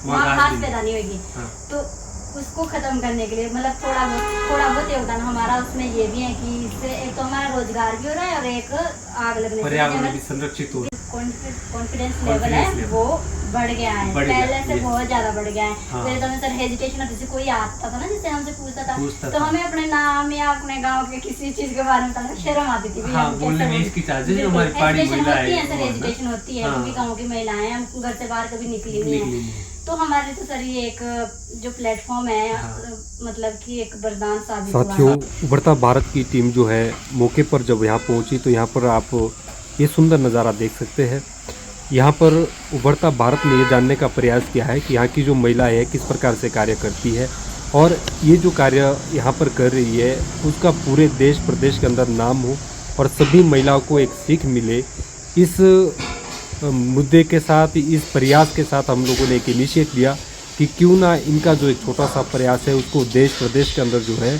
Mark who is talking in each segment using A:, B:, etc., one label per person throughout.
A: वहाँ घास पैदा नहीं होगी। तो उसको खत्म करने के लिए मतलब थोड़ा बहुत योगदान हमारा उसमें ये भी है कि इससे एक तो हमारा रोजगार भी हो रहा है और एक आग लगने से
B: पर्यावरण भी संरक्षित हो,
A: कॉन्फिडेंस लेवल है वो बढ़ गया है, पहले से बहुत ज्यादा बढ़ गया है। पहले तो हमें सर हेजिटेशन होती थी, कोई आता था ना जिससे हमसे पूछता था तो हमें अपने नाम या अपने गांव के किसी चीज के बारे में बताना शर्म आती थी। हेजिटेशन होती है क्योंकि गाँव की महिलाएं हम घर से बाहर कभी निकली नहीं है। तो हमारे तो सर ये एक जो प्लेटफॉर्म है मतलब कि एक वरदान साबित हुआ।
C: साथियों, उभरता भारत की टीम जो है मौके पर जब यहाँ पहुँची तो यहाँ पर आप ये सुंदर नज़ारा देख सकते हैं। यहाँ पर उभरता भारत ने ये जानने का प्रयास किया है कि यहाँ की जो महिला है किस प्रकार से कार्य करती है और ये जो कार्य यहाँ पर कर रही है उसका पूरे देश प्रदेश के अंदर नाम हो और सभी महिलाओं को एक सीख मिले। इस मुद्दे के साथ, इस प्रयास के साथ हम लोगों ने एक इनिशिएट लिया कि क्यों ना इनका जो एक छोटा सा प्रयास है उसको देश प्रदेश के अंदर जो है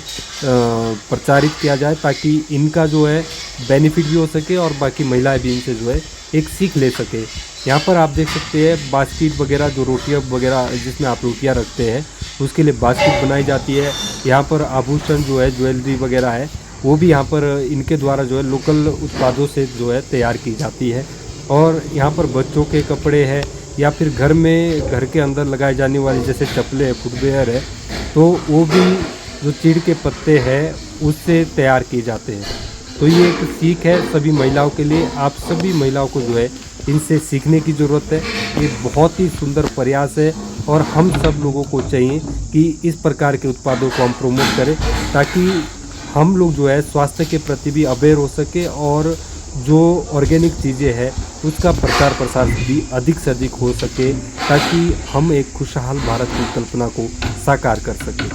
C: प्रचारित किया जाए ताकि इनका जो है बेनिफिट भी हो सके और बाकी महिलाएं भी इनसे जो है एक सीख ले सके। यहाँ पर आप देख सकते हैं बास्केट वगैरह, जो रोटियाँ वगैरह जिसमें आप रोटियाँ रखते हैं उसके लिए बास्केट बनाई जाती है। यहाँ पर आभूषण जो है, ज्वेलरी वगैरह है वो भी यहाँ पर इनके द्वारा जो है लोकल उत्पादों से जो है तैयार की जाती है। और यहाँ पर बच्चों के कपड़े हैं या फिर घर के अंदर लगाए जाने वाली जैसे चप्पलें, फुटवेयर है तो वो भी जो चीड़ के पत्ते हैं उससे तैयार किए जाते हैं। तो ये एक सीख है सभी महिलाओं के लिए। आप सभी महिलाओं को जो है इनसे सीखने की ज़रूरत है। ये बहुत ही सुंदर प्रयास है और हम सब लोगों को चाहिए कि इस प्रकार के उत्पादों को हम प्रमोट करें ताकि हम लोग जो है स्वास्थ्य के प्रति भी अवेयर हो सके और जो ऑर्गेनिक चीज़ें हैं उसका प्रचार प्रसार भी अधिक से अधिक हो सके ताकि हम एक खुशहाल भारत की कल्पना को साकार कर सकें।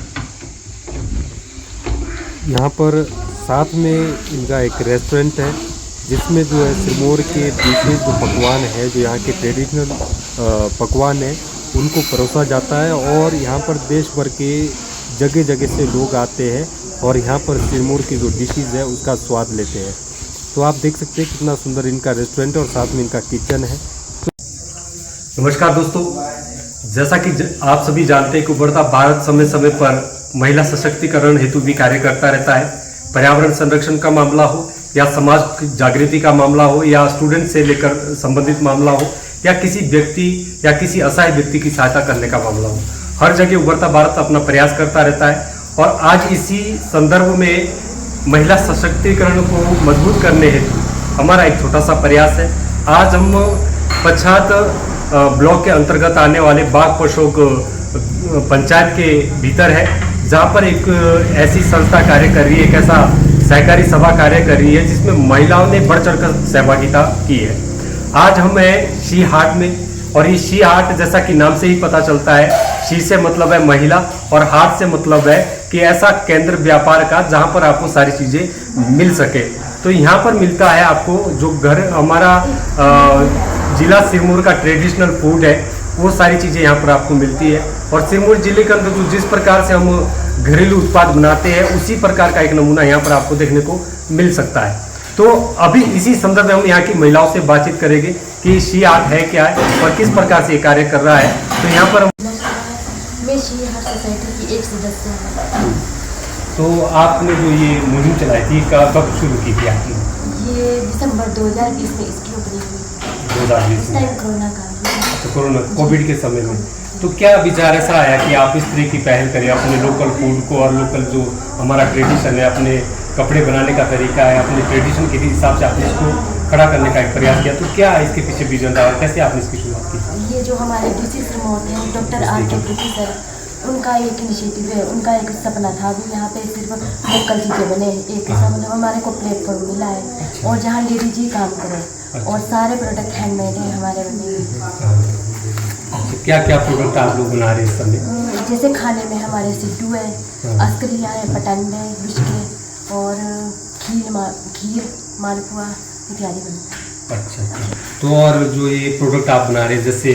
C: यहाँ पर साथ में इनका एक रेस्टोरेंट है जिसमें जो है सिरमौर के विशेष जो पकवान है, जो यहाँ के ट्रेडिशनल पकवान है उनको परोसा जाता है और यहाँ पर देश भर के जगह जगह से लोग आते हैं और यहाँ पर सिरमौर की जो डिशेज़ है उसका स्वाद लेते हैं। तो आप देख सकते हैं कितना सुंदर इनका रेस्टोरेंट है और साथ में इनका किचन है।
B: नमस्कार दोस्तों, जैसा कि आप सभी जानते हैं कि उभरता भारत समय समय पर महिला सशक्तिकरण हेतु भी कार्य करता रहता है। पर्यावरण संरक्षण का मामला हो या समाज जागृति का मामला हो या स्टूडेंट से लेकर संबंधित मामला हो या किसी व्यक्ति या किसी असहाय व्यक्ति की सहायता करने का मामला हो, हर जगह उभरता भारत अपना प्रयास करता रहता है। और आज इसी संदर्भ में महिला सशक्तिकरण को मजबूत करने हेतु हमारा एक छोटा सा प्रयास है। आज हम पच्छाद ब्लॉक के अंतर्गत आने वाले बाग पशोक पंचायत के भीतर है जहाँ पर एक ऐसी संस्था कार्य कर रही है, एक ऐसा सहकारी सभा कार्य कर रही है जिसमें महिलाओं ने बढ़ चढ़कर सहभागिता की है। आज हम हैं शी हाट में और ये शी हाट जैसा कि नाम से ही पता चलता है, शी से मतलब है महिला और हाट से मतलब है कि ऐसा केंद्र व्यापार का जहाँ पर आपको सारी चीज़ें मिल सके। तो यहाँ पर मिलता है आपको जो घर हमारा जिला सिरमौर का ट्रेडिशनल फूड है वो सारी चीज़ें यहाँ पर आपको मिलती है। और सिरमौर जिले के अंदर जो जिस प्रकार से हम घरेलू उत्पाद बनाते हैं उसी प्रकार का एक नमूना यहाँ पर आपको देखने को मिल सकता है। तो अभी इसी संदर्भ में हम यहाँ की महिलाओं से बातचीत करेंगे कि शी हाट है क्या है और किस प्रकार से ये कार्य कर रहा है। तो यहाँ पर
D: मैं शी हाट सोसाइटी की एक सदस्य हूँ।
B: तो आपने जो ये मुहिम चलाई थी कब शुरू की थी आपने?
D: ये दिसंबर 2020 में इसकी ओपनिंग हुई।
B: 2020
D: टाइम कोरोना का।
B: तो कोरोना कोविड के समय में तो क्या विचार ऐसा आया कि आप इस तरह की पहल करें अपने लोकल फूड को और लोकल जो हमारा ट्रेडिशन है, अपने कपड़े बनाने का तरीका है, अपने ट्रेडिशन के हिसाब से आपने इसको खड़ा करने का एक प्रयास किया। तो क्या इसके पीछे विजन था और कैसे आपने इसकी शुरुआत की?
D: ये जो हमारे डीसी सिरमौर हैं डॉक्टर आर के प्रीति सर, उनका एक इनिशिएटिव है, उनका एक सपना था भी यहाँ पे सिर्फ लोकल चीज़ें बने, एक ऐसा मतलब हमारे को प्लेटफॉर्म मिला है और जहाँ लेडीज ही काम करें और सारे प्रोडक्ट हैंडमेड हैं हमारे बने।
B: क्या क्या प्रोडक्ट आप लोग बना रहे हैं इस समय?
D: जैसे खाने में हमारे सिड्डू है, अस्करिया है, पटंडे, बिस्के और खीर मालपुआ इत्यादि बनते हैं।
B: अच्छा। तो और जो ये प्रोडक्ट आप बना रहे हैं जैसे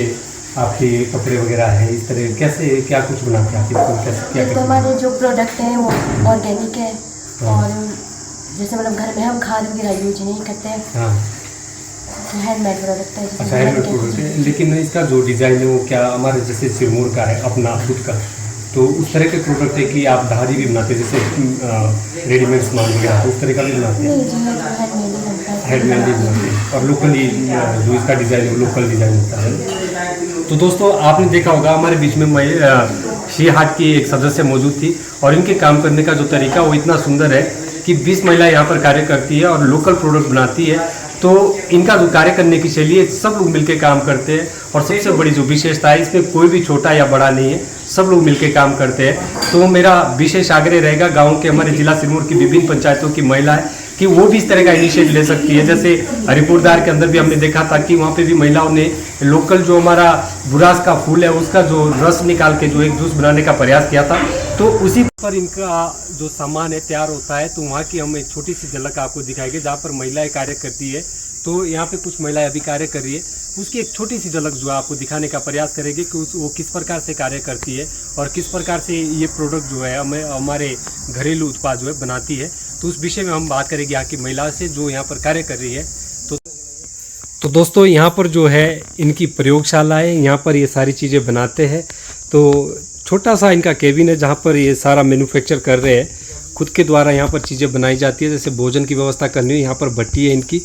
B: आपके कपड़े वगैरह है इस तरह कैसे क्या कुछ बनाते हैं आप इसको कैसे क्या?
D: तो हमारे जो प्रोडक्ट हैं वो ऑर्गेनिक है और जैसे मतलब घर में हम खाद वगैरह यूज नहीं करते हैं। हैंडमेड प्रोडक्ट है।
B: अच्छा, हैंडमेड प्रोडक्ट है, लेकिन इसका जो डिज़ाइन है वो क्या हमारे जैसे सिरमौर का है अपना खुद का, तो उस तरह के प्रोडक्ट है कि आप धारी भी बनाते हैं जैसे रेडीमेड सामान वगैरह, तो उस तरह का भी बनाते हैं?
D: नहीं जी,
B: हैंडमेड भी बनाते हैं, और लोकली जो इसका डिज़ाइन है वो लोकल डिज़ाइन होता है। तो दोस्तों आपने देखा होगा हमारे बीच में शी हाट की एक सदस्य मौजूद थी, और इनके काम करने का जो तरीका वो इतना सुंदर है कि 20 महिला यहाँ पर कार्य करती है और लोकल प्रोडक्ट बनाती है। तो इनका जो कार्य करने की शैली है, सब लोग मिलकर काम करते हैं, और सबसे बड़ी जो विशेषता है इसमें कोई भी छोटा या बड़ा नहीं है, सब लोग मिलकर काम करते हैं। तो मेरा विशेष आग्रह रहेगा गांव के हमारे जिला सिरमौर की विभिन्न पंचायतों की महिलाएं कि वो भी इस तरह का इनिशिएटिव ले सकती है। जैसे हरिपुरदार के अंदर भी हमने देखा था कि वहाँ पे भी महिलाओं ने लोकल जो हमारा बुरास का फूल है उसका जो रस निकाल के जो एक जूस बनाने का प्रयास किया था। तो उसी पर इनका जो सामान है तैयार होता है, तो वहाँ की हम एक छोटी सी झलक आपको दिखाएंगे जहाँ पर महिलाएं कार्य करती है। तो यहाँ पे कुछ महिलाएं अभी कार्य कर रही है, उसकी एक छोटी सी झलक जो है आपको दिखाने का प्रयास करेंगे कि वो किस प्रकार से कार्य करती है और किस प्रकार से ये प्रोडक्ट जो है हमारे घरेलू उत्पाद जो है बनाती है। तो उस विषय में हम बात करेंगे यहाँ की महिलाओं से जो यहाँ पर कार्य कर रही है। तो दोस्तों यहाँ पर जो है इनकी प्रयोगशाला है, यहाँ पर ये सारी चीज़ें बनाते हैं। तो छोटा सा इनका केबिन है जहाँ पर ये सारा मैन्युफैक्चर कर रहे हैं, खुद के द्वारा यहाँ पर चीज़ें बनाई जाती है। जैसे भोजन की व्यवस्था करनी है, यहाँ पर भट्टी है इनकी,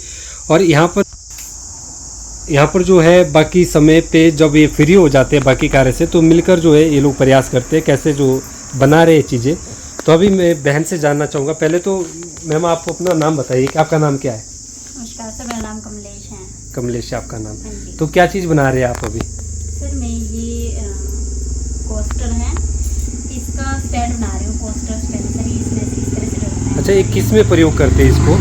B: और यहाँ पर जो है बाकी समय पे जब ये फ्री हो जाते हैं बाकी कार्य से, तो मिलकर जो है ये लोग प्रयास करते हैं कैसे जो बना रहे चीज़ें। तो अभी मैं बहन से जानना चाहूँगा, पहले तो मैम आप अपना नाम बताइए कि आपका नाम क्या है?
A: नमस्कार सर, मेरा नाम कमलेश है।
B: कमलेश आपका नाम। तो क्या चीज़ बना रहे हैं आप अभी?
A: सर मैं ये कोस्टर है, इसका स्टैंड बना रही हूँ, कोस्टर स्टैंड। सर इसमें इस तरह से रखना है।
B: अच्छा, ये किस में प्रयोग करते हैं इसको?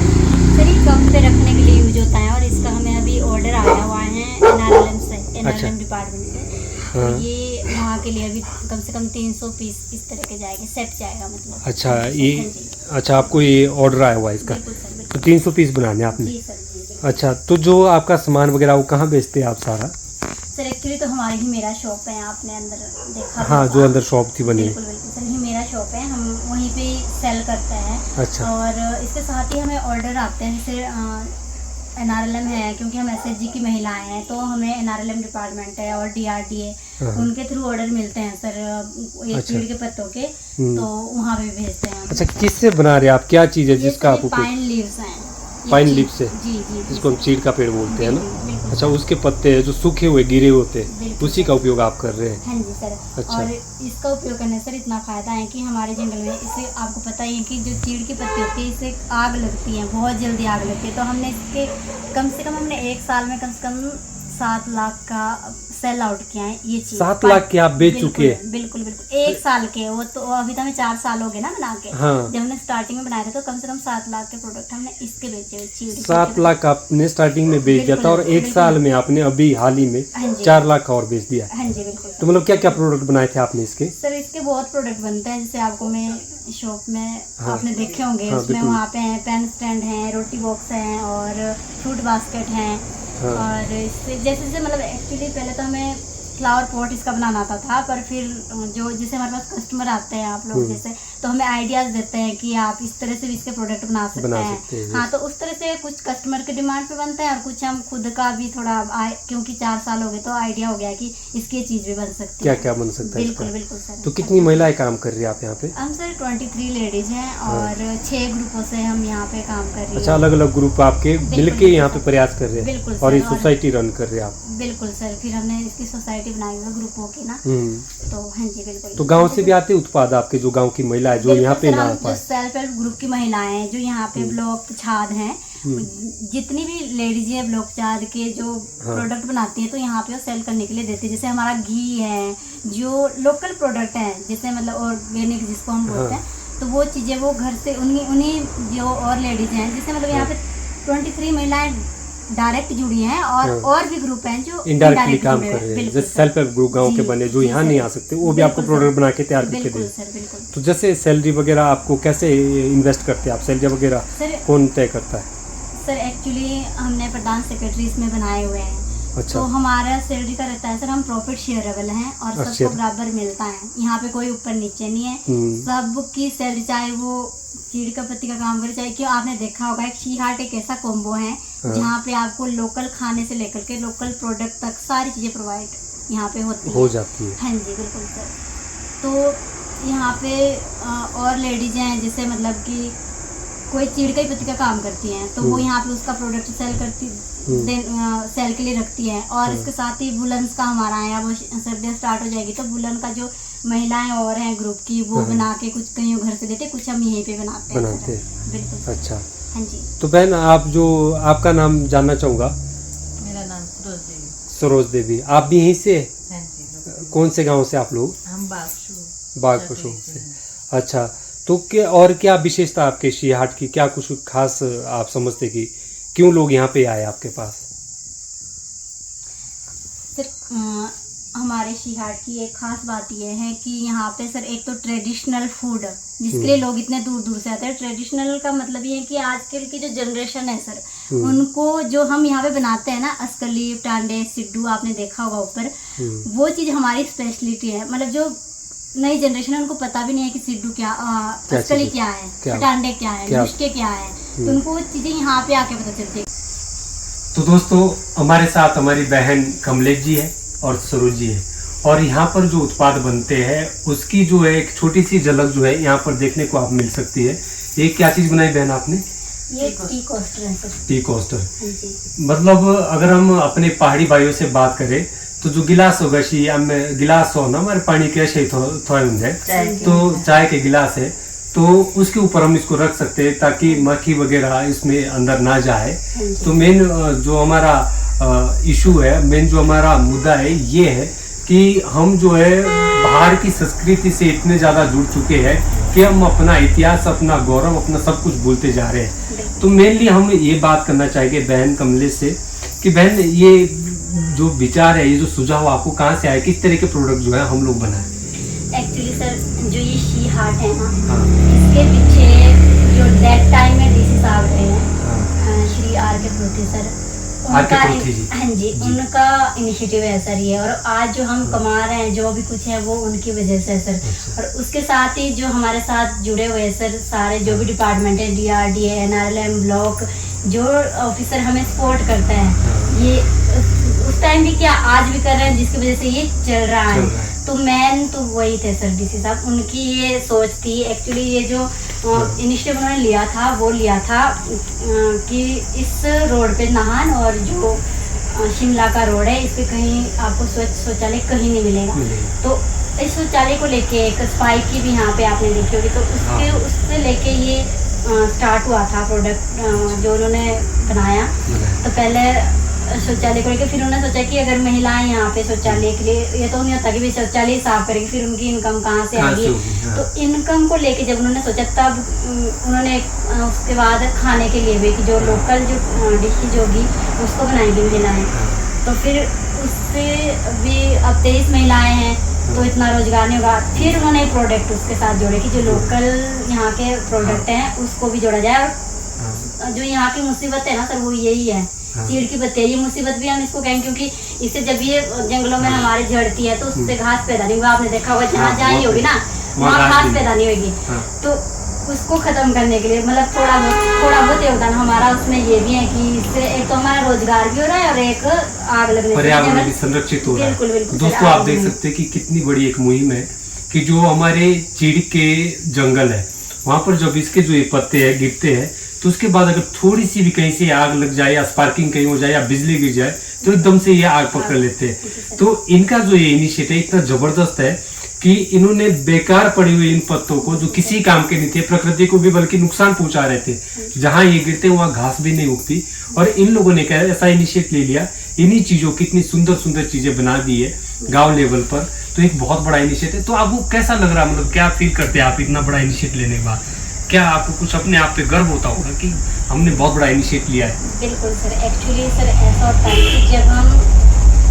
A: सर ये कप पे रखने के लिए यूज होता है, और इसका हमें अभी ऑर्डर आया हुआ है NRLM से, NRLM डिपार्टमेंट से।
B: हाँ।
A: तो ये वहाँ के लिए अभी कम से कम 300 पीस इस तरह के जाएंगे, सेट जाएगा मतलब।
B: अच्छा, ये अच्छा आपको ये ऑर्डर आया हुआ है इसका?
A: बिल्कुल सर, बिल्कुल।
B: तो 300 पीस बनाने आपने?
A: जी सर, जी बिल्कुल।
B: अच्छा, तो जो आपका सामान वगैरह वो कहाँ बेचते हैं आप सारा?
A: सर एक्चुअली तो हमारी ही मेरा शॉप है, आपने अंदर देखा।
B: हाँ, जो अंदर शॉप थी बनी।
A: बिल्कुल बिल्कुल सर, ये मेरा शॉप है, हम वहीं पे सेल करते हैं।
B: अच्छा।
A: और इसके साथ ही हमें ऑर्डर आते हैं, जैसे NRLM है, क्योंकि हम SHG की महिलाएं हैं, तो हमें NRLM डिपार्टमेंट है और DRDA, उनके थ्रू ऑर्डर मिलते हैं सर, ये चीड़ के पत्तों के, तो वहाँ पे भेजते हैं।
B: अच्छा, किससे बना रहे हैं आप, क्या चीज़ है जिसका आप?
A: पाइन लीव्स हैं।
B: पाइन लीफ से?
A: जी जी,
B: जिसको हम चीड़ का पेड़ बोलते हैं ना।
A: बिल्कुल।
B: अच्छा, उसके पत्ते जो सूखे हुए गिरे होते हैं उसी का उपयोग आप कर रहे हैं?
A: हाँ जी सर।
B: अच्छा।
A: और इसका उपयोग करने से इतना फायदा है कि हमारे जंगल में, इससे आपको पता ही है कि जो चीड़ की पत्ती होती है इससे आग लगती है, बहुत जल्दी आग लगती है। तो हमने इसके कम से कम हमने 1 साल में कम से कम 7 लाख का सेल आउट किया है ये चीज।
B: 7 लाख के आप बेच चुके हैं?
A: बिल्कुल बिल्कुल, 1 साल के। वो तो अभी तो हमें 4 साल हो गए ना बना के।
B: हाँ।
A: जब हमने स्टार्टिंग में बनाए थे तो कम से कम 7 लाख के प्रोडक्ट हमने इसके बेचे हुए, चीड़ के।
B: 7 लाख आपने स्टार्टिंग में बेच दिया था, और 1 साल में आपने अभी हाल ही में 4 लाख का और बेच दिया?
A: हाँ जी बिल्कुल।
B: तो मतलब क्या क्या प्रोडक्ट बनाए थे आपने इसके?
A: सर इसके बहुत प्रोडक्ट बनते हैं, जैसे आपको मैं शॉप में आपने देखे होंगे,
B: हाँ,
A: उसमें वहाँ पे हैं पेन स्टैंड हैं, रोटी बॉक्स हैं, और फ्रूट बास्केट हैं।
B: हाँ।
A: और इससे जैसे मतलब एक्चुअली पहले तो हमें फ्लावर पॉट इसका बनाना आता था, पर फिर जो जैसे हमारे पास कस्टमर आते हैं आप लोग जैसे, तो हमें आइडियाज देते हैं कि आप इस तरह से भी इसके प्रोडक्ट बना सकते हैं। हाँ, तो उस तरह से कुछ कस्टमर के डिमांड पे बनते हैं, और कुछ हम खुद का भी थोड़ा क्योंकि 4 साल हो गए तो आइडिया हो गया कि इसकी चीज भी बन सकती है।
B: क्या क्या बन सकता है?
A: बिल्कुल बिल्कुल सर।
B: तो कितनी महिलाएं काम कर रही है आप यहाँ पे?
A: हम सर 23 लेडीज हैं, और 6 ग्रुपों से हम यहाँ पे काम कर रही हैं।
B: अच्छा, अलग अलग ग्रुप आपके मिलके यहाँ पे प्रयास कर रहे हैं?
A: बिल्कुल
B: और ये
A: सर।
B: सोसाइटी रन कर रहे हैं आप?
A: बिल्कुल सर, फिर हमने इसकी सोसाइटी बनाई हुई है ग्रुपों की ना। तो हाँ जी बिल्कुल।
B: तो गांव से भी आते उत्पाद आपके, जो गांव की महिला है जो यहाँ पे ना
A: जो सेल्फ हेल्प ग्रुप की महिलाएं हैं जो यहाँ पे ब्लॉक छाद हैं, जितनी भी लेडीज है ब्लॉक छाद के जो प्रोडक्ट बनाती है, तो यहाँ पे वो सेल करने के लिए देते हैं। जैसे हमारा घी है, जो लोकल प्रोडक्ट है, जैसे मतलब ऑर्गेनिक जिसको हम बोलते हैं, तो वो चीजें वो घर से उन्हीं जो और लेडीज हैं, जैसे मतलब यहाँ पे 23 महिलाएं डायरेक्ट जुड़ी हैं, और भी ग्रुप हैं जो
B: इनडायरेक्टली काम कर रहे हैं, जैसे सेल्फ हेल्प ग्रुप गांव के बने जो यहाँ नहीं आ सकते, वो भी आपको प्रोडक्ट बना के तैयार करके दे। तो जैसे सैलरी वगैरह आपको कैसे इन्वेस्ट करते हैं आप, सैलरी वगैरह कौन तय करता है?
A: सर एक्चुअली हमने प्रधान सेक्रेटरी इसमें बनाए हुए हैं,
C: अच्छा।
A: तो हमारा सैलरी का रहता है सर, हम प्रॉफिट शेयरेबल हैं और सबको
C: अच्छा।
A: बराबर मिलता है। यहाँ पे कोई ऊपर नीचे नहीं है, सबकी सैलरी, चाहे वो चीड़ का पत्ती का काम करे, चाहे क्यों आपने देखा होगा एक शी हार्ट एक ऐसा कॉम्बो है जहाँ पे आपको लोकल खाने से लेकर के लोकल प्रोडक्ट तक सारी चीजें प्रोवाइड यहाँ पे होती
C: हो जाती है।
A: हाँ जी बिल्कुल सर। तो यहाँ पे और लेडीज हैं जैसे मतलब कि कोई चीड़ का ही पत्ती का काम करती हैं, तो वो यहाँ पे उसका प्रोडक्ट सेल के लिए रखती हैं। और इसके साथ ही वुलन्स का हमारा है, अब सर्दियाँ स्टार्ट हो जाएगी तो वुलन का जो महिलाएं और हैं ग्रुप की वो बना के कुछ कहीं घर से देते, कुछ हम यहीं पे बनाते हैं। बिल्कुल।
C: अच्छा।
A: हाँ जी।
C: तो बहन आप जो आपका नाम जानना चाहूँगा।
E: मेरा नाम सरोज देवी।
C: सरोज देवी, आप भी यहीं से?
E: हाँ जी।
C: कौन से गांव से आप लोग?
E: हम
C: बागपशु से। अच्छा, तो क्या और क्या विशेषता आपके शी हार्ट की, क्या कुछ खास आप समझते कि क्यों लोग यहाँ पे आए आपके पास?
A: सर हमारे शी हार्ट की एक खास बात यह है कि यहाँ पे सर एक तो ट्रेडिशनल फूड जिसके लिए लोग इतने दूर दूर से आते हैं। ट्रेडिशनल का मतलब ये है कि आजकल की जो जनरेशन है सर, उनको जो हम यहाँ पे बनाते हैं ना, अस्कली, टांडे, सिड्डू, आपने देखा होगा ऊपर, वो चीज़ हमारी स्पेशलिटी है। मतलब जो नई जनरेशन है उनको पता भी नहीं है कि सिड्डू क्या, अस्कली क्या है, टांडे क्या है, नुस्खे क्या है, तो उनको वो चीज़ें यहाँ पे आके पता चलती है।
B: तो दोस्तों हमारे साथ हमारी बहन कमलेश जी है और सरोज जी है, और यहाँ पर जो उत्पाद बनते हैं उसकी जो है एक छोटी सी झलक जो है यहाँ पर देखने को आप मिल सकती है। ये क्या चीज बनाई बहन आपने?
A: ये टी कोस्टर है सर।
B: टी कोस्टर, मतलब अगर हम अपने पहाड़ी भाइयों से बात करें तो जो गिलास होगा शी हमें गिलास हो ना हमारे पानी के ऐसे थोड़े होंगे, तो चाय के गिलास है तो उसके ऊपर हम इसको रख सकते हैं ताकि मक्खी वगैरह इसमें अंदर ना जाए। तो मेन जो हमारा इशू है, मेन जो हमारा मुद्दा है ये है कि हम जो है बाहर की संस्कृति से इतने ज्यादा जुड़ चुके हैं कि हम अपना इतिहास, अपना गौरव, अपना सब कुछ भूलते जा रहे हैं। तो मेनली हम ये बात करना चाहेंगे बहन कमलेश से कि बहन ये जो विचार है, ये जो सुझाव आपको कहाँ से आया, किस तरह के प्रोडक्ट जो है हम लोग बनाए?
A: एक्चुअली सर जो ये शी हार्ट है ना, इसके पीछे जो दैट टाइम में डीसी साहब हैं, श्री आर के पृथ्वी सर, उनका हाँ जी उनका इनिशिएटिव है सर ये। और आज जो हम कमा रहे हैं जो भी कुछ है वो उनकी वजह से है सर। और उसके साथ ही जो हमारे साथ जुड़े हुए हैं सर सारे जो भी डिपार्टमेंट है, DRDA, NRLM, ब्लॉक, जो ऑफिसर हमें सपोर्ट करते हैं, ये उस टाइम भी क्या आज भी कर रहे हैं, जिसकी वजह से ये चल रहा है। तो मैन तो वही थे सर डीसी साहब, उनकी ये सोच थी। एक्चुअली ये जो इनिशिएटिव उन्होंने लिया था वो लिया था कि इस रोड पे नाहन और जो शिमला का रोड है इस पे कहीं आपको स्वच्छ शौचालय कहीं नहीं मिलेगा। तो इस शौचालय को लेके एक सफाई की भी यहाँ पे आपने देखी होगी, तो उससे लेके ये स्टार्ट हुआ था प्रोडक्ट जो उन्होंने बनाया। तो पहले शौचालय को लेकर फिर उन्होंने सोचा कि अगर महिलाएं यहाँ पे शौचालय के लिए, ये तो नहीं होता कि भाई शौचालय साफ करेंगी फिर उनकी इनकम कहाँ से आएगी। तो इनकम को लेके जब उन्होंने सोचा तब उन्होंने उसके बाद खाने के लिए भी कि जो लोकल जो डिशेज होगी उसको बनाएंगी महिलाएं। तो फिर उससे भी अब 23 महिलाएं हैं तो इतना रोजगार नहीं होगा। फिर उन्होंने प्रोडक्ट उसके साथ जोड़े कि जो लोकल यहाँ के प्रोडक्ट हैं उसको भी जोड़ा जाए। और जो यहाँ की मुसीबत है ना सर वो यही है, चीड़ की पत्ती है। ये मुसीबत भी हम इसको कहेंगे क्योंकि इससे जब ये जंगलों में हमारे झड़ती है तो उससे घास पैदा नहीं हुआ, आपने देखा होगा जहाँ जहाँ होगी ना वहाँ घास पैदा नहीं होगी। तो उसको खत्म करने के लिए मतलब थोड़ा बहुत योगदान हमारा उसमें ये भी है कि इससे एक तो हमारा रोजगार भी हो रहा है और एक आग लगने से
B: पर्यावरण भी संरक्षित हो रहा है।
A: बिल्कुल
B: दोस्तों आप देख सकते हैं कि कितनी बड़ी एक मुहिम है कि जो हमारे चीड़ के जंगल है वहां पर जब इसके जो ये पत्ते हैं गिरते हैं तो उसके बाद अगर थोड़ी सी भी कहीं से आग लग जाए या स्पार्किंग कहीं हो जाए या बिजली गिर जाए तो एकदम से ये आग पकड़ लेते हैं। तो इनका जो ये इनिशिएटिव इतना जबरदस्त है कि इन्होंने बेकार पड़ी हुई इन पत्तों को जो किसी काम के नहीं थे, प्रकृति को भी बल्कि नुकसान पहुंचा रहे थे, जहां ये गिरते वहां घास भी नहीं उगती, और इन लोगों ने क्या ऐसा इनिशिएटिव ले लिया, इन्हीं चीजों की इतनी सुंदर सुंदर चीजें बना दी है गाँव लेवल पर। तो एक बहुत बड़ा इनिशिएटिव। तो आपको कैसा लग रहा है, मतलब क्या फील करते हैं आप इतना बड़ा इनिशिएटिव लेने के बाद? क्या आपको कुछ अपने आप पे गर्व होता होगा कि हमने बहुत बड़ा इनिशिएटिव लिया है?
A: बिल्कुल सर। एक्चुअली सर ऐसा होता है कि जब हम,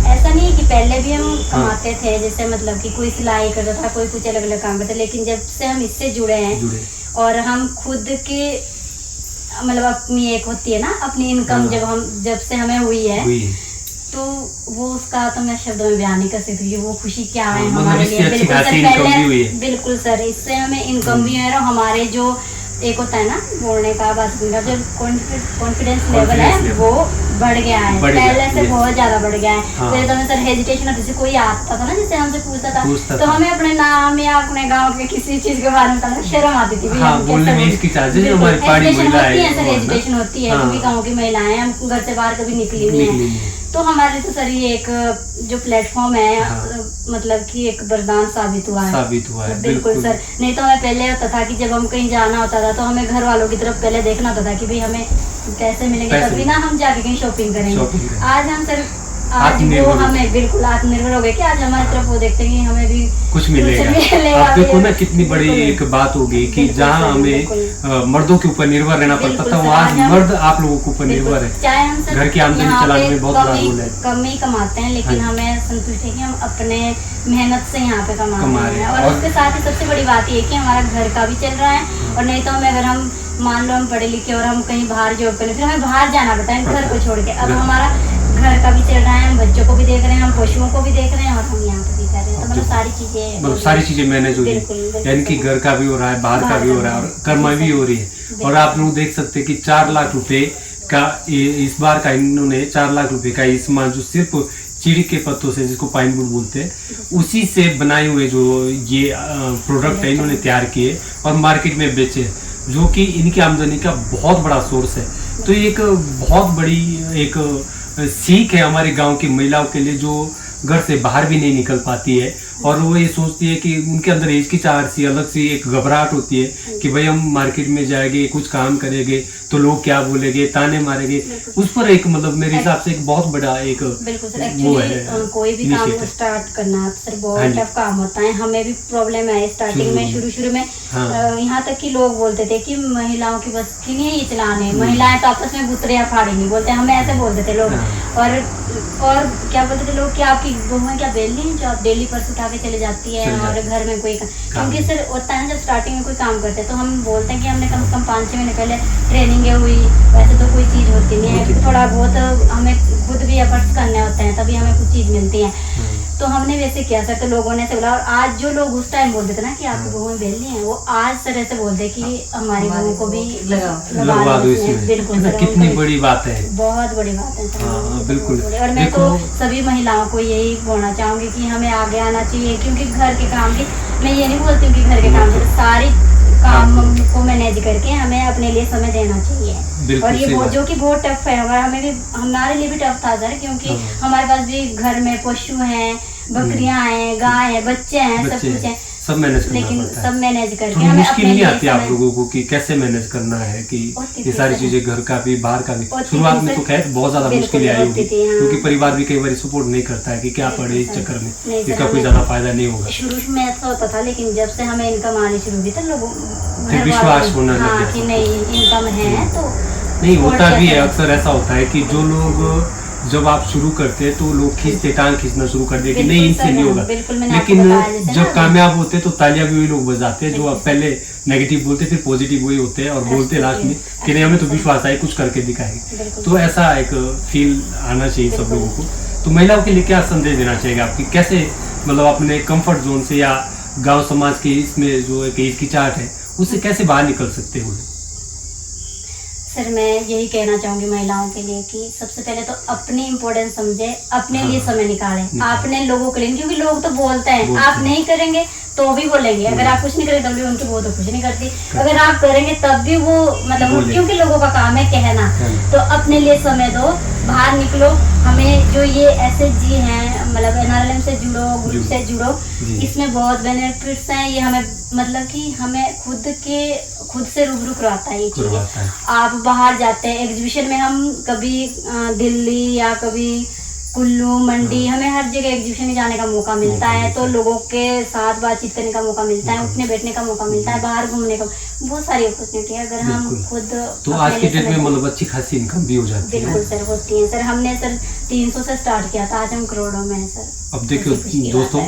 A: ऐसा नहीं है कि पहले भी हम कमाते थे, जैसे मतलब कि कोई सिलाई करता था, कोई कुछ अलग अलग काम करता, लेकिन जब से हम इससे जुड़े हैं और हम खुद के मतलब अपनी एक होती है ना अपनी इनकम जब से हमें हुई है तो वो उसका तो मैं शब्दों में बयान नहीं कर सकती कि वो खुशी क्या है
B: मतलब
A: हमारे
B: इससे
A: लिए।
B: अच्छी
A: बिल्कुल
B: खासी
A: सर,
B: इनकम भी
A: पहले
B: हुई है।
A: बिल्कुल सर, इससे हमें इनकम भी है और हमारे जो एक होता है ना बोलने का, बात करने का, जो कॉन्फिडेंस लेवल है
B: level।
A: वो बढ़ गया है,
B: बढ़ गया,
A: पहले से
B: yes।
A: बहुत ज्यादा बढ़ गया है।
B: हाँ।
A: पहले तो हमें सर हेजिटेशन होती थी, कोई आता था ना जिससे हमसे पूछता
B: पूछता
A: था तो
B: था।
A: हमें अपने नाम या अपने गांव के किसी चीज के बारे में बताना शर्म आती थी। भाई
B: हाँ,
A: हम
B: बोलने
A: कैसे
B: में
A: बोलें?
B: हिचकिचाहट, जैसे
A: बिल्कुल,
B: हमारी पहाड़ी
A: hesitation
B: महिला
A: होती
B: है,
A: है सर,
B: वो है ना।
A: हेजिटेशन होती है
B: हाँ।
A: क्योंकि गाँव की महिलाएं हैं, हम घर से बाहर कभी निकली
B: निकली
A: नहीं
B: नहीं
A: है।
B: है।
A: तो हमारे तो सर ये एक जो प्लेटफॉर्म है,
B: हाँ।
A: मतलब कि एक वरदान साबित हुआ है।
B: साबित हुआ है,
A: बिल्कुल
B: बिल्कुल।
A: सर, नहीं तो हमें पहले होता था कि जब हम कहीं जाना होता था तो हमें घर वालों की तरफ पहले देखना होता था कि भाई हमें पैसे मिलेंगे
B: पैसे
A: तभी ना हम जाके कहीं शॉपिंग
B: शॉपिंग
A: करेंगे।
B: करेंगे।
A: आज हम सर, आज वो
B: आत्मनिर्भर हो
A: हमें बिल्कुल आत्मनिर्भर हो गए कि आज हमारी तरफ वो देखते हैं कि हमें भी
B: कुछ मिलेगा। अब देखो ना कितनी बड़ी
A: बिल्कुल।
B: एक बात होगी कि
A: बिल्कुल
B: जहाँ
A: सर,
B: हमें
A: बिल्कुल।
B: मर्दों के ऊपर निर्भर रहना पड़ता
A: बिल्कुल
B: था,
A: सर,
B: वहाँ
A: आज हम-
B: मर्द आप लोगों के ऊपर निर्भर
A: बिल्कुल।
B: है।
A: चाहे हम सर
B: घर की आमदनी
A: यहाँ
B: चलाने
A: पे
B: में बहुत बड़ा
A: कम ही-
B: रोल है।
A: कम ही कमाते हैं, लेकिन
B: हाँ।
A: हमें संतुष्ट है कि हम अपने मेहनत से यहाँ पे कमा
B: कमा
A: रहे
B: रहे
A: हैं।
B: हैं।
A: और
B: और-
A: उसके साथ ही सबसे बड़ी बात ये है कि हमारा घर का भी चल रहा है, और नहीं तो हमें, अगर हम मान लो हम पढ़े लिखे और हम कहीं बाहर जॉब करें, फिर हमें बाहर जाना पड़ता है घर को छोड़ के। अब हमारा घर का भी चल रहा है, हम बच्चों को भी देख रहे हैं, हम पशुओं को भी देख रहे हैं, और हम यहाँ पे भी कर रहे हैं। तो मतलब सारी चीजें,
B: मतलब सारी चीजें मैनेज हो रही
A: बिल्कुल,
B: है,
A: बिल्कुल
B: यानी कि
A: सही।
B: घर का भी हो रहा है, बाहर का भी हो रहा है, और कमाई भी हो रही है। और आप लोग देख सकते हैं कि 4 लाख रुपए का इस बार का इन्होंने 4 लाख रुपए का ये सामान जो सिर्फ चीड़ के पत्तों से, जिसको पाइन वुड बोलते हैं, उसी से बनाए हुए जो ये प्रोडक्ट है इन्होंने तैयार किए और मार्केट में बेचे, जो कि इनकी आमदनी का बहुत बड़ा सोर्स है। तो ये एक बहुत बड़ी एक सीख है हमारे गांव की महिलाओं के लिए, जो घर से बाहर भी नहीं निकल पाती है और वो ये सोचती है कि उनके अंदर हिचकिचाहट सी, अलग सी एक घबराहट होती है कि भाई हम मार्केट में जाएंगे, कुछ काम करेंगे तो लोग क्या बोलेंगे, ताने मारेंगे। उस पर एक मतलब मेरे हिसाब से एक बहुत बड़ा एक
A: बिल्कुल सर,
B: वो
A: एक्चुअली कोई भी काम
B: initiative।
A: स्टार्ट करना सर
B: हाँ
A: बहुत
B: जी।
A: टफ काम होता है। हमें भी प्रॉब्लम है स्टार्टिंग में, शुरू में।
B: हाँ।
A: यहाँ तक कि लोग बोलते थे कि महिलाओं की बस की नहीं है ये चलाने, महिलाएं तो आपस में गुतरिया फाड़ेंगी, बोलते हैं, हमें ऐसे बोलते थे लोग।
B: हाँ।
A: और क्या बोलते थे लोग कि आपकी बहुएं क्या बेली हैं जो आप डेली पर्स उठा के चले जाती है और घर में कोई क्योंकि सर होता है ना, जब स्टार्टिंग में कोई काम करते हैं तो हम बोलते हैं कि हमने कम से कम 5-6 महीने पहले ट्रेनिंग हुई, वैसे तो कोई चीज होती नहीं है, थोड़ा बहुत हमें खुद भी एफर्ट्स करने होते हैं तभी हमें कुछ चीज मिलती है। तो हमने वैसे किया सर, तो लोगों ने ऐसे बोला। और आज जो लोग उस टाइम बोलते थे ना कि आपकी बहुएं बेली हैं, वो आज सर ऐसे बोलते हैं कि हमारी बहुओं को भी
B: लगवा दो इसमें।
A: बिल्कुल सर,
B: कितनी
A: उनको-
B: बड़ी बात है।
A: बहुत बड़ी बात है सर।
B: हाँ, बिल्कुल।
A: और मैं तो सभी महिलाओं को यही बोलना चाहूंगी कि हमें आगे आना चाहिए, क्योंकि घर के काम भी, मैं ये नहीं बोलती हूँ कि घर के काम से सारी काम को मैनेज करके हमें अपने लिए समय देना चाहिए।
B: बिल्कुल
A: और ये
B: सही बात।
A: जो कि बहुत टफ है, हमें भी, हमारे लिए भी टफ था सर, क्योंकि हमारे पास भी घर में पशु हैं, बकरियां हैं, गाय हैं, बच्चे हैं, सब
B: बच्चे
A: कुछ है,
B: सब मैनेज करना
A: लेकिन
B: पड़ता है।
A: सब मैनेज करके
B: थोड़ी
A: हमें
B: मुश्किल
A: अपने
B: नहीं
A: लिए
B: आती आप
A: समय-
B: लोगों को कि कैसे मैनेज करना है, कि
A: होती
B: ये
A: थी
B: सारी
A: सर।
B: चीजें घर का भी बाहर का भी।
A: होती
B: शुरुआत
A: थी
B: में तो
A: सर।
B: खैर बहुत ज्यादा
A: बिल्कुल
B: मुश्किलें आई
A: होती
B: होगी,
A: थी, हाँ।
B: क्योंकि परिवार भी कई बार सपोर्ट नहीं करता है कि क्या
A: बिल्कुल
B: पढ़े इस
A: सर।
B: चक्कर में,
A: नहीं सर,
B: इसका कोई
A: हमें-
B: ज्यादा फायदा नहीं होगा।
A: शुरू में ऐसा होता था, लेकिन जब से हमें इनकम आनी शुरू हुई तो लोगों
B: फिर विश्वास होना लग
A: हाँ,
B: गया
A: कि
B: सबको।
A: नहीं इनकम है तो
B: नहीं
A: और
B: होता भी है,
A: कैसे-
B: अक्सर ऐसा होता है कि जो लोग जब आप शुरू करते हैं तो लोग खींचते, टांग खींचना शुरू कर देते कि
A: बिल्कुल
B: नहीं इनसे
A: सर,
B: नहीं होगा,
A: बिल्कुल मैंने आपको
B: लेकिन
A: बताया जैसे
B: जब
A: ना-
B: कामयाब होते हैं तो तालियां भी वही लोग बजाते हैं जो आप पहले नेगेटिव बोलते फिर पॉजिटिव वही होते हैं और बोलते हैं लास्ट में कि नहीं हमें तो विश्वास है कुछ करके दिखाएंगे।
A: बिल्कुल।
B: तो ऐसा एक फील आना चाहिए सब
A: बिल्कुल।
B: लोगों को। तो महिलाओं के लिए क्या संदेश देना चाहिए आपकी, कैसे मतलब अपने कंफर्ट जोन से या गांव समाज के इसमें जो एक हिचकिचाहट है उससे कैसे बाहर निकल सकते हो?
A: सर मैं यही कहना चाहूंगी महिलाओं के लिए कि सबसे पहले तो अपनी इम्पोर्टेंस समझे, अपने लिए समय निकालें, आपने लोगों के लिए, क्योंकि लोग तो बोलते हैं, आप नहीं करेंगे तो भी बोलेंगे, अगर आप कुछ नहीं करेंगे तब भी उनकी वो तो कुछ नहीं करती, अगर आप करेंगे तब भी वो मतलब, क्योंकि लोगों का काम है कहना। तो अपने लिए समय दो, बाहर निकलो। हमें जो ये SHG हैं, मतलब NRLM से जुड़ो, ग्रुप से जुड़ो, इसमें बहुत बेनिफिट्स हैं। ये हमें मतलब कि हमें खुद से रूबरू करवाता है ये चीजें। आप बाहर जाते हैं एग्जीबिशन में, हम कभी दिल्ली या कभी कुल्लू, मंडी, हमें हर जगह एग्जीबिशन में जाने का मौका मिलता है, तो लोगों के साथ बातचीत करने का मौका मिलता है, उठने बैठने का मौका मिलता है, बाहर घूमने का, बहुत सारी अपॉर्चुनिटी है अगर हम खुद।
B: तो आज के डेट में मतलब अच्छी खासी इनकम भी हो जाती है।
A: बिल्कुल सर, होती है सर। हमने सर 300 से स्टार्ट किया था, आज हम करोड़ों में है सर।
B: अब देखो दोस्तों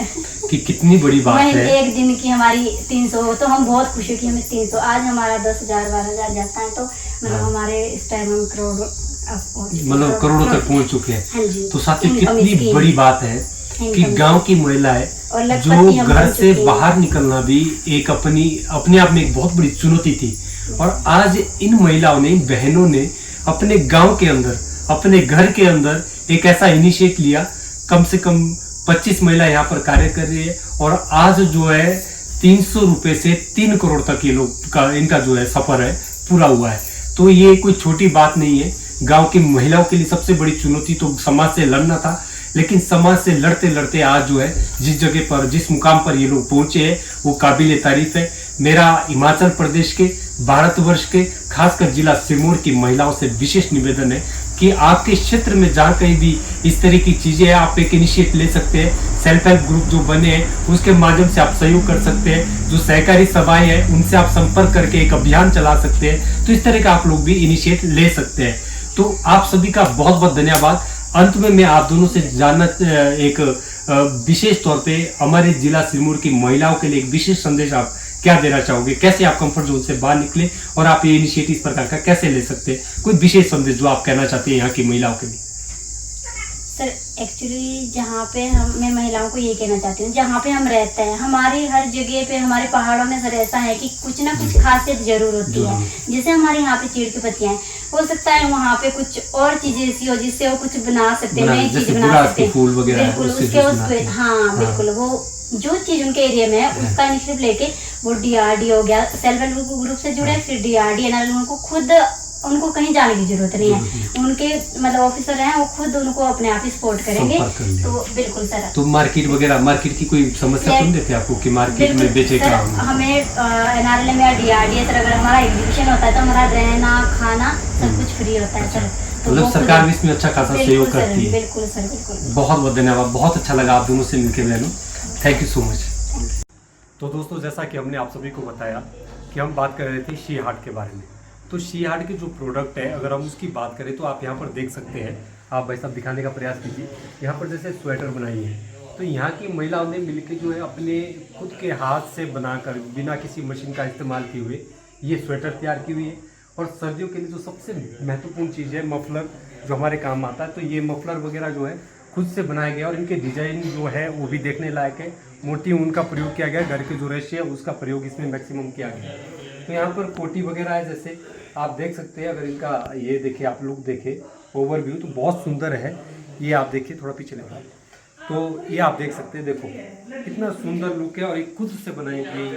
B: कि कितनी बड़ी बात है।
A: एक दिन की हमारी 300, तो हम बहुत खुश है कि हमें 300, आज हमारा 10,000 12,000 जाता है, तो मतलब हमारे इस टाइम हम करोड़
B: मतलब करोड़ों तक पहुंच चुके हैं।
A: हाँ जी।
B: तो साथियों
A: Income
B: कितनी
A: scheme।
B: बड़ी बात है कि
A: Income
B: गांव की महिलाएं
A: और लखपति
B: जो
A: हम
B: घर
A: बन
B: से
A: चुके हैं।
B: बाहर निकलना भी एक अपने आप में एक बहुत बड़ी चुनौती थी, और आज इन महिलाओं ने, बहनों ने अपने गांव के अंदर, अपने घर के अंदर एक ऐसा इनिशिएट लिया। कम से कम 25 महिला यहाँ पर कार्य कर रही है, और आज जो है 300 रुपए से 3 करोड़ तक ये लोग का इनका जो है सफर है पूरा हुआ है। तो ये कोई छोटी बात नहीं है। गांव की महिलाओं के लिए सबसे बड़ी चुनौती तो समाज से लड़ना था, लेकिन समाज से लड़ते लड़ते आज जो है जिस जगह पर, जिस मुकाम पर ये लोग पहुंचे हैं वो काबिल तारीफ है। मेरा हिमाचल प्रदेश के, भारतवर्ष के, खासकर जिला सिरमौर की महिलाओं से विशेष निवेदन है कि आपके क्षेत्र में जहाँ कहीं भी इस तरह की चीजें हैं, आप एक इनिशिएट ले सकते हैं। सेल्फ हेल्प ग्रुप जो बने हैं उसके माध्यम से आप सहयोग कर सकते हैं। जो सहकारी सभाएं हैं उनसे आप संपर्क करके एक अभियान चला सकते हैं। तो इस तरह का आप लोग भी इनिशिएट ले सकते हैं। तो आप सभी का बहुत बहुत धन्यवाद। अंत में मैं आप दोनों से जानना एक विशेष तौर पे हमारे जिला सिरमौर की महिलाओं के लिए एक विशेष संदेश आप क्या देना चाहोगे? कैसे आप कंफर्ट जोन से बाहर निकले और आप ये इनिशिएटिव इस प्रकार का कैसे ले सकते हैं? कोई विशेष संदेश जो आप कहना चाहते हैं यहाँ की महिलाओं के लिए?
A: सर एक्चुअली जहाँ पे मैं महिलाओं को ये कहना चाहती हूँ, जहाँ पे हम रहते हैं, हमारे हर जगह पे, हमारे पहाड़ों में सर ऐसा है कि कुछ ना कुछ खासियत जरूर होती है। जैसे हमारे यहाँ पे चीड़ की पत्तियां हैं, हो सकता है वहाँ पे कुछ और चीजें ऐसी हो जिससे वो कुछ बना सकते हैं, नई चीज बना सकते हैं।
B: फूल वगैरह
A: बिल्कुल उसके हाँ बिल्कुल, वो जो चीज उनके एरिया में है उसका इनिशिएटिव लेके वो DRD हो गया, सेल्फ हेल्प ग्रुप से जुड़े, फिर DRD एनआरएल, उनको खुद, उनको कहीं जाने की जरूरत नहीं है। उनके मतलब ऑफिसर हैं, वो खुद उनको अपने आप ही सपोर्ट करेंगे। तो बिल्कुल सर।
B: तो मार्केट की कोई समस्या सुन देते आपको कि मार्केट में बेचेगा?
A: हमें एनआरएल में या DRD सर, अगर हमारा एग्जीबिशन होता है तो हमारा रहना खाना सब कुछ फ्री होता है सर। तो
B: मतलब सरकार भी इसमें अच्छा खासा सहयोग करती है।
A: बिल्कुल सर, बिल्कुल।
B: बहुत बहुत धन्यवाद। बहुत अच्छा लगा आप दोनों से मिलकर बहनों। Thank you so much. तो दोस्तों, जैसा कि हमने आप सभी को बताया कि हम बात कर रहे थे शी हार्ट के बारे में। तो शी हार्ट के जो प्रोडक्ट है, अगर हम उसकी बात करें तो आप यहाँ पर देख सकते हैं। आप भाई साहब दिखाने का प्रयास कीजिए। यहाँ पर जैसे स्वेटर बनाई है, तो यहाँ की महिलाओं ने मिलकर जो है अपने खुद के हाथ से बनाकर, बिना किसी मशीन का इस्तेमाल किए हुए ये स्वेटर तैयार की हुई है। और सर्दियों के लिए जो सबसे महत्वपूर्ण चीज़ है मफलर, जो हमारे काम आता है, तो ये मफलर वगैरह जो है खुद से बनाया गया, और इनके डिजाइन जो है वो भी देखने लायक है। मोती ऊन का प्रयोग किया गया, घर के जो रेशे है उसका प्रयोग इसमें मैक्सिमम किया गया। तो यहाँ पर कोटी वगैरह है, जैसे आप देख सकते हैं। अगर इनका ये देखिए, आप लोग देखें ओवरव्यू, तो बहुत सुंदर है। ये आप देखिए, थोड़ा पीछे लगा, तो ये आप देख सकते हैं। देखो कितना सुंदर लुक है, और एक खुद से बनाई गई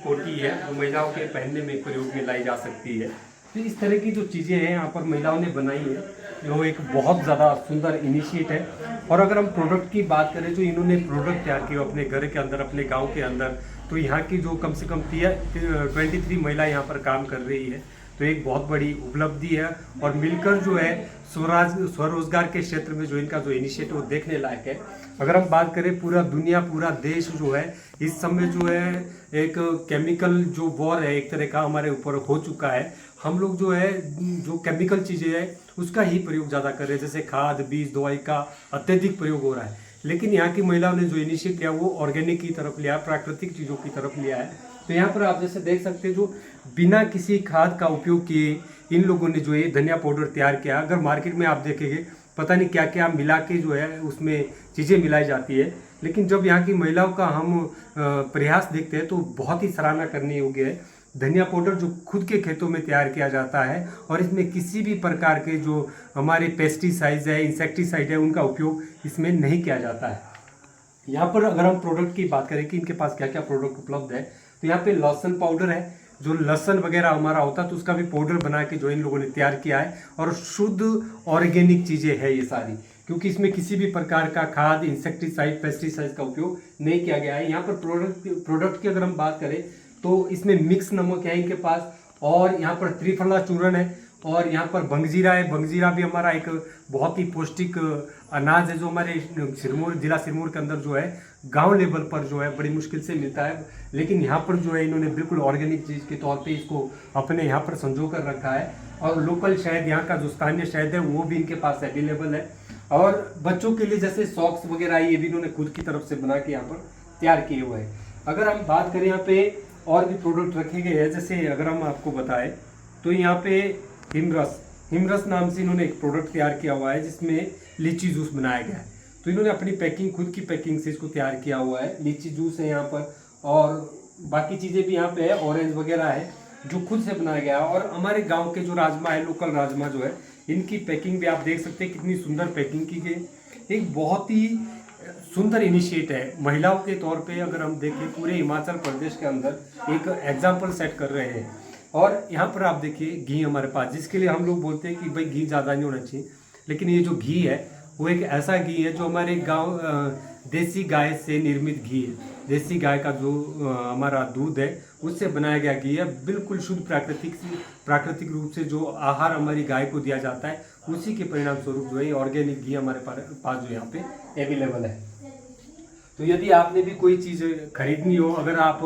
B: कोटी है जो महिलाओं के पहनने में प्रयोग में लाई जा सकती है। तो इस तरह की जो चीज़ें हैं यहाँ पर महिलाओं ने बनाई है, वो एक बहुत ज़्यादा सुंदर इनिशिएट है। और अगर हम प्रोडक्ट की बात करें, जो इन्होंने प्रोडक्ट तैयार किए अपने घर के अंदर, अपने गांव के अंदर, तो यहाँ की जो कम से कम 23 महिलाएं यहाँ पर काम कर रही है, तो एक बहुत बड़ी उपलब्धि है। और मिलकर जो है स्वरोजगार के क्षेत्र में जो इनका जो इनिशिएटिव देखने लायक है। अगर हम बात करें, पूरा दुनिया, पूरा देश जो है इस समय जो है एक केमिकल जो वॉर है एक तरह का हमारे ऊपर हो चुका है। हम लोग जो है जो केमिकल चीज़ें हैं उसका ही प्रयोग ज़्यादा कर रहे हैं, जैसे खाद, बीज, दवाई का अत्यधिक प्रयोग हो रहा है। लेकिन यहाँ की महिलाओं ने जो इनिशिएटिव लिया वो ऑर्गेनिक की तरफ लिया, प्राकृतिक चीज़ों की तरफ लिया है। तो यहाँ पर आप जैसे देख सकते हैं, जो बिना किसी खाद का उपयोग किए इन लोगों ने जो ये धनिया पाउडर तैयार किया। अगर मार्केट में आप देखेंगे, पता नहीं क्या क्या मिला के जो है उसमें चीज़ें मिलाई जाती है, लेकिन जब यहाँ की महिलाओं का हम प्रयास देखते हैं तो बहुत ही सराहना करने योग्य है। धनिया पाउडर जो खुद के खेतों में तैयार किया जाता है, और इसमें किसी भी प्रकार के जो हमारे पेस्टिसाइड्स है, इंसेक्टिसाइड है, उनका उपयोग इसमें नहीं किया जाता है। यहाँ पर अगर हम प्रोडक्ट की बात करें कि इनके पास क्या क्या प्रोडक्ट उपलब्ध है, तो यहाँ पे लहसुन पाउडर है, जो लहसुन वगैरह हमारा होता है तो उसका भी पाउडर बना के जो इन लोगों ने तैयार किया है। और शुद्ध ऑर्गेनिक चीज़ें है ये सारी, क्योंकि इसमें किसी भी प्रकार का खाद, इंसेक्टिसाइड, पेस्टिसाइड का उपयोग नहीं किया गया है। यहाँ पर प्रोडक्ट की अगर हम बात करें तो इसमें मिक्स नमक है इनके पास, और यहाँ पर त्रिफला चूर्ण है, और यहाँ पर भंगजीरा है। भंगजीरा भी हमारा एक बहुत ही पौष्टिक अनाज है, जो हमारे सिरमौर, जिला सिरमौर के अंदर जो है गांव लेवल पर जो है बड़ी मुश्किल से मिलता है। लेकिन यहाँ पर जो है इन्होंने बिल्कुल ऑर्गेनिक चीज़ के तौर पे इसको अपने यहाँ पर संजो कर रखा है। और लोकल शहद, यहाँ का जो स्थानीय शहद है वो भी इनके पास अवेलेबल है। और बच्चों के लिए जैसे सॉक्स वगैरह ये भी इन्होंने खुद की तरफ से बना के यहाँ पर तैयार किए हुए हैं। अगर हम बात करें यहाँ पे और भी प्रोडक्ट रखे गए हैं, जैसे अगर हम आपको बताएं तो यहाँ पे हिमरस, हिमरस नाम से इन्होंने एक प्रोडक्ट तैयार किया हुआ है जिसमें लीची जूस बनाया गया है। तो इन्होंने अपनी पैकिंग, खुद की पैकिंग से इसको तैयार किया हुआ है। लीची जूस है यहाँ पर और बाकी चीज़ें भी यहाँ पे है, ऑरेंज वगैरह है जो खुद से बनाया गया है। और हमारे गांव के जो राजमा है, लोकल राजमा जो है, इनकी पैकिंग भी आप देख सकते हैं कितनी सुंदर पैकिंग की गई। एक बहुत ही सुंदर इनिशिएट है महिलाओं के तौर पे। अगर हम देखें पूरे हिमाचल प्रदेश के अंदर एक एग्जाम्पल सेट कर रहे हैं। और यहाँ पर आप देखिए घी हमारे पास, जिसके लिए हम लोग बोलते हैं कि भाई घी ज़्यादा नहीं होना चाहिए, लेकिन ये जो घी है वो एक ऐसा घी है जो हमारे गांव देसी गाय से निर्मित घी है। देसी गाय का जो हमारा दूध है उससे बनाया गया घी है, बिल्कुल शुद्ध प्राकृतिक रूप से जो आहार हमारी गाय को दिया जाता है उसी के परिणाम स्वरूप जो है ऑर्गेनिक घी हमारे पास जो यहाँ पे अवेलेबल है। तो यदि आपने भी कोई चीज़ खरीदनी हो, अगर आप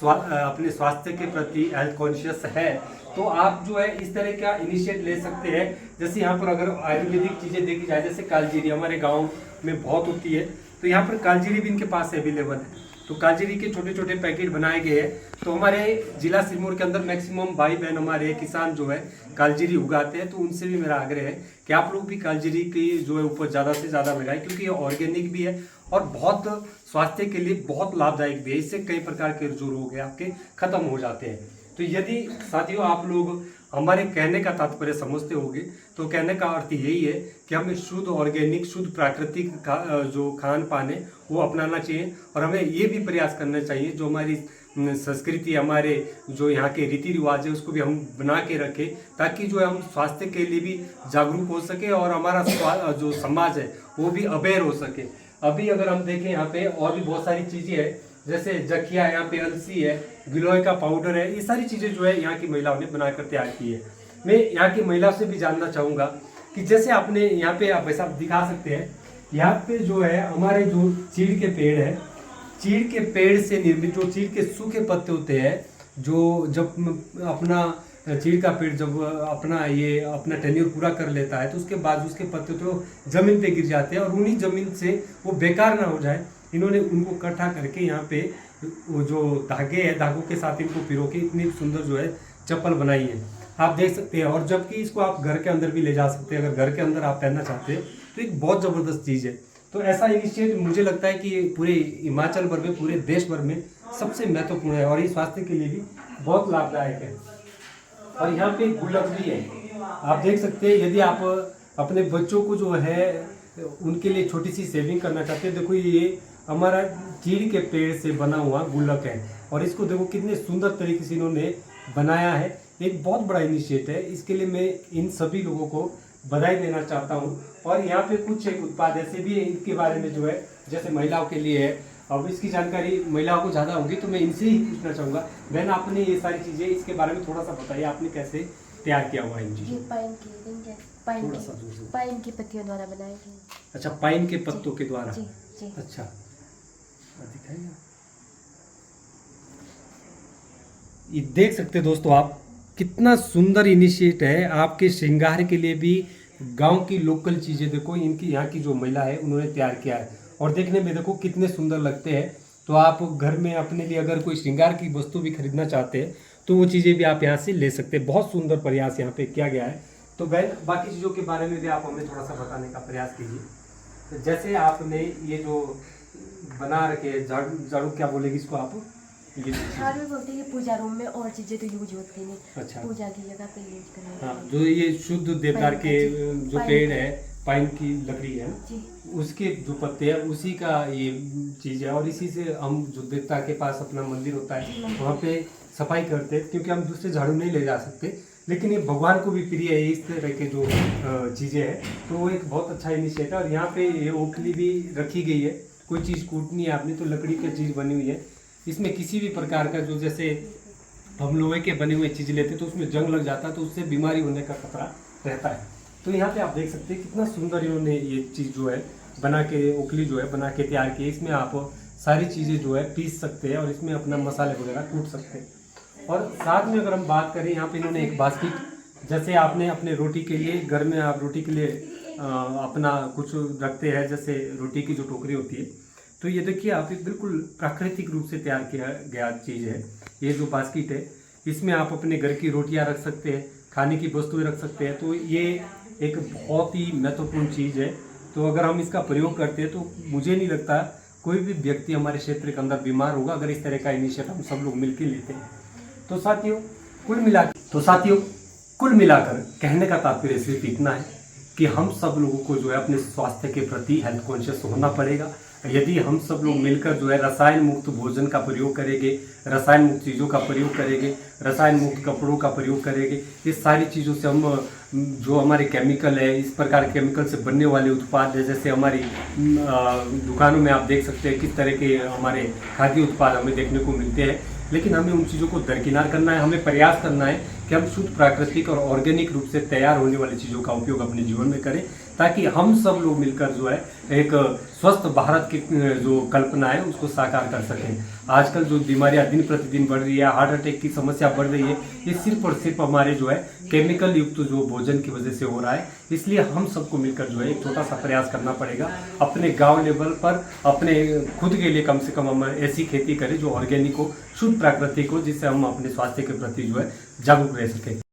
B: अपने स्वास्थ्य के प्रति हेल्थ कॉन्शियस है, तो आप जो है इस तरह का इनिशिएट ले सकते हैं। जैसे यहाँ पर अगर आयुर्वेदिक चीज़ें देखी जाए, जैसे कालजीरी हमारे गांव में बहुत होती है, तो यहाँ पर कालजीरी भी इनके पास अवेलेबल है। तो कालजीरी के छोटे छोटे पैकेट बनाए गए हैं। तो हमारे जिला सिरमौर के अंदर मैक्सिमम भाई बहन हमारे किसान जो है कालजीरी उगाते हैं। तो उनसे भी मेरा आग्रह है कि आप लोग भी कालजीरी की जो है उपज ज़्यादा से ज़्यादा लगाएं, क्योंकि ये ऑर्गेनिक भी है और बहुत स्वास्थ्य के लिए बहुत लाभदायक भी है। इससे कई प्रकार के जो रोग है आपके खत्म हो जाते हैं। तो यदि साथियों आप लोग हमारे कहने का तात्पर्य समझते होंगे, तो कहने का अर्थ यही है कि हमें शुद्ध ऑर्गेनिक, शुद्ध प्राकृतिक जो खान पान है वो अपनाना चाहिए। और हमें ये भी प्रयास करना चाहिए जो हमारी संस्कृति, हमारे जो यहाँ के रीति रिवाज है उसको भी हम बना के रखें, ताकि जो है हम स्वास्थ्य के लिए भी जागरूक हो सके और हमारा जो समाज है वो भी अवेयर हो सके। अभी अगर हम देखें यहाँ पे और भी बहुत सारी चीज़ें हैं, जैसे जखिया, यहाँ पे अलसी है, गिलोय का पाउडर है, ये सारी चीज़ें जो है यहाँ की महिलाओं ने बनाकर तैयार की है। मैं यहाँ की महिलाओं से भी जानना चाहूँगा कि जैसे आपने यहाँ पे आप ऐसा दिखा सकते हैं, यहाँ पे जो है हमारे जो चीड़ के पेड़ है, चीड़ के पेड़ से निर्मित जो चीड़ के सूखे पत्ते होते हैं, जो जब अपना चीड़ का पेड़ जब अपना टेन्योर पूरा कर लेता है तो उसके बाद उसके पत्ते तो जमीन पे गिर जाते हैं और उन्हीं जमीन से वो बेकार ना हो जाए, इन्होंने उनको इकट्ठा करके यहाँ पे वो जो धागे हैं, धागों के साथ इनको पिरो के इतनी सुंदर जो है चप्पल बनाई है, आप देख सकते हैं। और जबकि इसको आप घर के अंदर भी ले जा सकते हैं, अगर घर के अंदर आप पहनना चाहते हैं तो एक बहुत ज़बरदस्त चीज़ है। तो ऐसा इनिशिएटिव मुझे लगता है कि ये पूरे हिमाचल भर में, पूरे देश भर में सबसे महत्वपूर्ण है और ये स्वास्थ्य के लिए भी बहुत लाभदायक है। और यहाँ पे गुल्लक भी है, आप देख सकते हैं। यदि आप अपने बच्चों को जो है उनके लिए छोटी सी सेविंग करना चाहते हैं, देखो ये हमारा चीड़ के पेड़ से बना हुआ गुल्लक है और इसको देखो कितने सुंदर तरीके से इन्होंने बनाया है। एक बहुत बड़ा इनिशिएटिव है, इसके लिए मैं इन सभी लोगों को बधाई देना चाहता हूँ। और यहाँ पे कुछ एक उत्पाद ऐसे भी है इनके बारे में जो है, जैसे महिलाओं के लिए है। अब इसकी जानकारी महिलाओं को ज़्यादा होगी तो मैं इनसे ही पूछना चाहूँगा, बहन आपने ये सारी चीज़ें इसके बारे में थोड़ा सा बताइए, आपने कैसे तैयार किया हुआ है इन चीज़ों?
D: ये पाइन की पत्तियों द्वारा बनाए गए।
B: अच्छा, पाइन के पत्तों के द्वारा।
D: जी जी।
B: अच्छा, दिखाइए। ये देख सकते हैं दोस्तों आप, कितना सुंदर इनिशिएटिव है आपके श्रृंगार के लिए भी। गांव की लोकल चीज़ें देखो, इनकी यहाँ की जो महिला है उन्होंने तैयार किया है और देखने में देखो कितने सुंदर लगते हैं। तो आप घर में अपने लिए अगर कोई श्रृंगार की वस्तु भी खरीदना चाहते हैं तो वो चीज़ें भी आप यहाँ से ले सकते हैं। बहुत सुंदर प्रयास यहाँ पे किया गया है। तो बहन बाकी चीज़ों के बारे में भी आप हमें थोड़ा सा बताने का प्रयास कीजिए। तो जैसे आपने ये जो बना रखे झाड़ू क्या बोलेगी इसको आप?
D: झाड़ू बोलते हैं, पूजा रूम में और चीजें तो यूज होती नहीं।
B: अच्छा,
D: पूजा की जगह पे यूज करें।
B: हाँ, जो ये शुद्ध देवदार के जो पेड़ है, पाइन की लकड़ी है, उसके जो पत्ते हैं उसी का ये चीज़ है। और इसी से हम जो देवता के पास अपना मंदिर होता है वहाँ पे सफाई करते हैं, क्योंकि हम दूसरे झाड़ू नहीं ले जा सकते। लेकिन ये भगवान को भी प्रिय है इस तरह के जो चीज़ें हैं, तो वो एक बहुत अच्छा इनिशिएटिव है। और यहाँ पे ये ओखली भी रखी गई है, कोई चीज़ कूटनी है आपने तो लकड़ी की चीज़ बनी हुई है। इसमें किसी भी प्रकार का जो, जैसे हम लोहे के बने हुए चीज़ लेते तो उसमें जंग लग जाता है तो उससे बीमारी होने का खतरा रहता है। तो यहाँ पे आप देख सकते हैं कितना सुंदर इन्होंने ये चीज़ जो है बना के, ओखली जो है बना के तैयार की। इसमें आप सारी चीज़ें जो है पीस सकते हैं और इसमें अपना मसाले वगैरह कूट सकते हैं। और साथ में अगर हम बात करें, यहाँ पे इन्होंने एक बास्केट, जैसे आपने अपने रोटी के लिए घर में आप रोटी के लिए अपना कुछ रखते हैं, जैसे रोटी की जो टोकरी होती है, तो ये देखिए आप एक बिल्कुल प्राकृतिक रूप से तैयार किया गया चीज़ है। ये जो बास्केट है इसमें आप अपने घर की रोटियां रख सकते हैं, खाने की वस्तुएं रख सकते हैं। तो ये एक बहुत ही महत्वपूर्ण चीज़ है। तो अगर हम इसका प्रयोग करते हैं तो मुझे नहीं लगता कोई भी व्यक्ति हमारे क्षेत्र के अंदर बीमार होगा अगर इस तरह का इनिशिएटिव हम सब लोग मिलकर लेते हैं। तो साथियों कुल मिलाकर कहने का तात्पर्य सिर्फ इतना है कि हम सब लोगों को जो है अपने स्वास्थ्य के प्रति हेल्थ कॉन्शियस होना पड़ेगा। यदि हम सब लोग मिलकर जो है रसायन मुक्त भोजन का प्रयोग करेंगे, रसायन मुक्त चीज़ों का प्रयोग करेंगे, रसायन मुक्त कपड़ों का प्रयोग करेंगे, इस सारी चीज़ों से हम जो हमारे केमिकल है, इस प्रकार के केमिकल से बनने वाले उत्पाद है, जैसे हमारी दुकानों में आप देख सकते हैं किस तरह के हमारे खाद्य उत्पाद हमें देखने को मिलते हैं। लेकिन हमें उन चीज़ों को दरकिनार करना है। हमें प्रयास करना है कि हम शुद्ध, प्राकृतिक और ऑर्गेनिक रूप से तैयार होने वाली चीज़ों का उपयोग अपने जीवन में करें, ताकि हम सब लोग मिलकर जो है एक स्वस्थ भारत की जो कल्पना है उसको साकार कर सकें। आजकल जो बीमारियां दिन प्रतिदिन बढ़ रही है, हार्ट अटैक की समस्या बढ़ रही है, ये सिर्फ और सिर्फ हमारे जो है केमिकल युक्त जो भोजन की वजह से हो रहा है। इसलिए हम सबको मिलकर जो है एक छोटा सा प्रयास करना पड़ेगा। अपने गाँव लेवल पर अपने खुद के लिए कम से कम हम ऐसी खेती करें जो ऑर्गेनिक हो, शुद्ध प्राकृतिक हो, जिससे हम अपने स्वास्थ्य के प्रति जो है जागरूक रह सकें।